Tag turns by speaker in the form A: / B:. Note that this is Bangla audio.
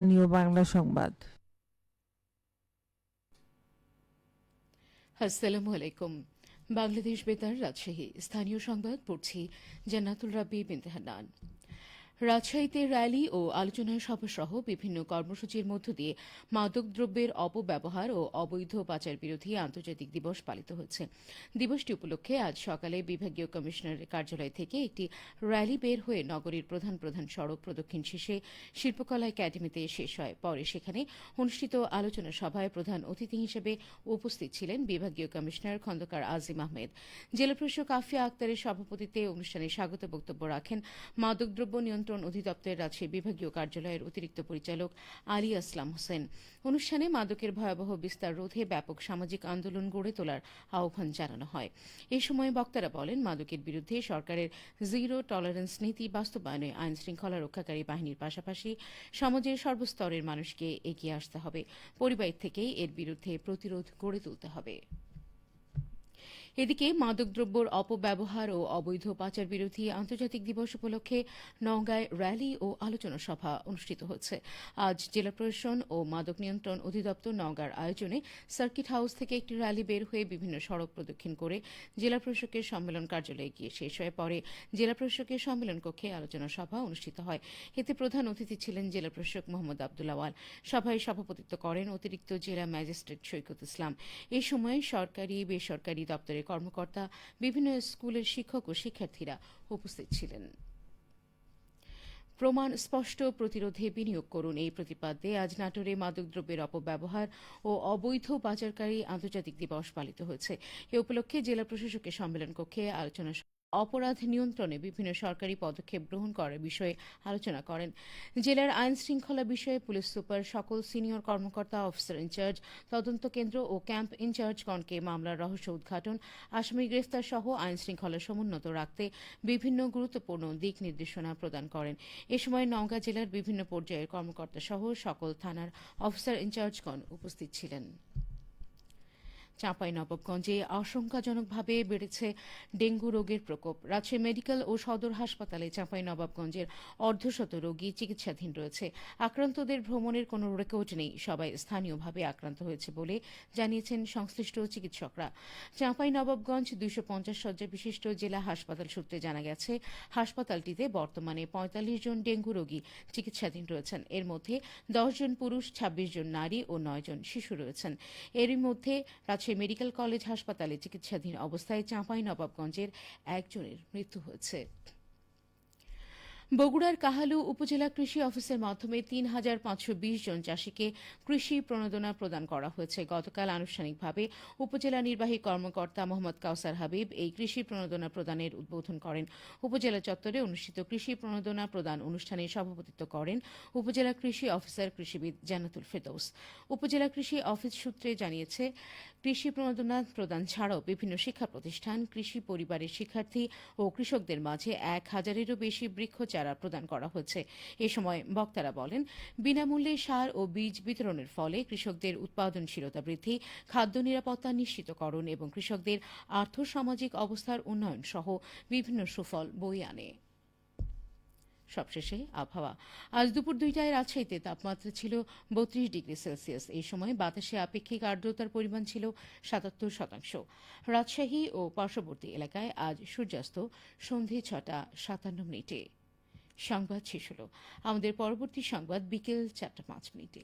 A: নিউ বাংলা সংবাদ।
B: আসসালামু আলাইকুম। বাংলাদেশ বেতার রাজশাহী স্থানীয় সংবাদ পড়ছি জান্নাতুল রাব্বি বিনতে হান্নান। রাজশাহীতে র্যালি ও আলোচনা সভা সহ বিভিন্ন কর্মসূচির মধ্য দিয়ে মাদকদ্রব্যের অপব্যবহার ও অবৈধ পাচার বিরোধী আন্তর্জাতিক দিবস পালিত হচ্ছে। দিবসটি উপলক্ষে আজ সকালে বিভাগীয় কমিশনারের কার্যালয় থেকে একটি র্যালি বের হয়ে নগরীর প্রধান প্রধান সড়ক প্রদক্ষিণ শেষে শিল্পকলা একাডেমিতে শেষ হয়। পরে সেখানে অনুষ্ঠিত আলোচনা সভায় প্রধান অতিথি হিসেবে উপস্থিত ছিলেন বিভাগীয় কমিশনার খন্দকার আজিম আহমেদ। জেলা প্রশাসক আফিয়া আক্তারের সভাপতিত্বে অনুষ্ঠানে স্বাগত বক্তব্য রাখেন মাদকদ্রব্য নিয়ন্ত্রণ অধিদপ্তরের রাজশাহী বিভাগীয় কার্যালয়ের অতিরিক্ত পরিচালক আলী আসলাম হোসেন। অনুষ্ঠানে মাদকের ভয়াবহ বিস্তার রোধে ব্যাপক সামাজিক আন্দোলন গড়ে তোলার আহ্বান জানানো হয়। এ সময় বক্তারা বলেন, মাদকের বিরুদ্ধে সরকারের জিরো টলারেন্স নীতি বাস্তবায়নে আইন শৃঙ্খলা রক্ষাকারী বাহিনীর পাশাপাশি সমাজের সর্বস্তরের মানুষকে এগিয়ে আসতে হবে। পরিবার থেকেই এর বিরুদ্ধে প্রতিরোধ গড়ে তুলতে হবে। এদিকে মাদকদ্রব্যের অপব্যবহার ও অবৈধ পাচার বিরোধী আন্তর্জাতিক দিবস উপলক্ষে নওগাঁয় র্যালি ও আলোচনা সভা অনুষ্ঠিত হচ্ছে। আজ জেলা প্রশাসন ও মাদক নিয়ন্ত্রণ অধিদপ্তর নওগাঁর আয়োজনে সার্কিট হাউস থেকে একটি র্যালি বের হয়ে বিভিন্ন সড়ক প্রদক্ষিণ করে জেলা প্রশাসকের সম্মেলন কার্যালয়ে গিয়ে শেষ হয়ে পরে জেলা প্রশাসকের সম্মেলন কক্ষে আলোচনা সভা অনুষ্ঠিত হয়। এতে প্রধান অতিথি ছিলেন জেলা প্রশাসক মোহাম্মদ আবদুল আওয়াল। সভায় সভাপতিত্ব করেন অতিরিক্ত জেলা ম্যাজিস্ট্রেট সৈকত ইসলাম। এ সময় সরকারি বেসরকারি দপ্তরের কর্মকর্তা, বিভিন্ন স্কুলের শিক্ষক ও শিক্ষার্থীরা উপস্থিত ছিলেন। প্রমাণ স্পষ্ট, প্রতিরোধে বিনিয়োগ করুন, এই প্রতিপাদ্যে আজ নাটোরে মাদকদ্রব্যের অপব্যবহার ও অবৈধ পাচারকারী আন্তর্জাতিক দিবস পালিত হয়েছে। এ উপলক্ষে জেলা প্রশাসকের সম্মেলন কক্ষে আলোচনা অপরাধ নিয়ন্ত্রণে বিভিন্ন সরকারি পদক্ষেপ গ্রহণ করার বিষয়ে আলোচনা করেন। জেলার আইন শৃঙ্খলা বিষয়ে পুলিশ সুপার, সকল সিনিয়র কর্মকর্তা, অফিসার ইনচার্জ, তদন্ত কেন্দ্র ও ক্যাম্প ইনচার্জগণকে মামলার রহস্য উদ্ঘাটন, আসামি গ্রেফতার সহ আইন শৃঙ্খলা সমুন্নত রাখতে বিভিন্ন গুরুত্বপূর্ণ দিক নির্দেশনা প্রদান করেন। এ সময় নওগাঁ জেলার বিভিন্ন পর্যায়ের কর্মকর্তা সহ সকল থানার অফিসার ইনচার্জগণ উপস্থিত ছিলেন। চাঁপাইনবাবগঞ্জে আশঙ্কাজনকভাবে বেড়েছে ডেঙ্গু রোগের প্রকোপ। রাজশাহী মেডিকেল ও সদর হাসপাতালে চাঁপাইনবাবগঞ্জের অর্ধশত রোগী চিকিৎসাধীন রয়েছে। আক্রান্তদের ভ্রমণের কোনো রেকর্ড নেই। সবাই স্থানীয়ভাবে আক্রান্ত হয়েছে বলে জানিয়েছেন সংশ্লিষ্ট চিকিৎসকরা। চাঁপাইনবাবগঞ্জ 250 শয্যা বিশিষ্ট জেলা হাসপাতাল সূত্রে জানা গেছে, হাসপাতালটিতে বর্তমানে 45 জন ডেঙ্গু রোগী চিকিৎসাধীন রয়েছেন। এর মধ্যে 10 জন পুরুষ, 26 জন নারী ও 9 জন শিশু রয়েছেন। এরই মধ্যে রাজশাহী মেডিকেল কলেজ হাসপাতালে চিকিৎসাধীন অবস্থায় চাঁপাইনবাবগঞ্জের একজনের মৃত্যু হয়েছে। বগুড়ার কাহালু উপজেলা কৃষি অফিসের মাধ্যমে 3,520 জন চাষীকে কৃষি প্রণোদনা প্রদান করা হয়েছে। গতকাল আনুষ্ঠানিকভাবে উপজেলা নির্বাহী কর্মকর্তা মোহাম্মদ কাউসার হাবিব এই কৃষি প্রণোদনা প্রদানের উদ্বোধন করেন। উপজেলা চত্বরে অনুষ্ঠিত কৃষি প্রণোদনা প্রদান অনুষ্ঠানে সভাপতিত্ব করেন উপজেলা কৃষি অফিসার কৃষিবিদ জান্নাতুল ফেরদৌস। উপজেলা কৃষি অফিস সূত্রে জানিয়েছে, কৃষি প্রণোদনা প্রদান ছাড়াও বিভিন্ন শিক্ষা প্রতিষ্ঠান, কৃষি পরিবারের শিক্ষার্থী ও কৃষকদের মাঝে 1,000-এরও বেশি বৃক্ষ চারা প্রদান করা হচ্ছে। এ সময় বক্তারা বলেন, বিনামূল্যে সার ও বীজ বিতরণের ফলে কৃষকদের উৎপাদনশীলতা বৃদ্ধি, খাদ্য নিরাপত্তা নিশ্চিতকরণ এবং কৃষকদের আর্থসামাজিক অবস্থার উন্নয়ন সহ বিভিন্ন সুফল বয়ে আনে। সবশেষে আবহাওয়া। আজ দুপুর 2টায় রাজশাহীতে তাপমাত্রা ছিল 32 ডিগ্রি সেলসিয়াস। এই সময় বাতাসে আপেক্ষিক আর্দ্রতার পরিমাণ ছিল 77%। রাজশাহী ও পার্শ্ববর্তী এলাকায় আজ সূর্যাস্ত সন্ধে 6:57। সংবাদ শেষ হল। আমাদের পরবর্তী সংবাদ বিকেল 4:05।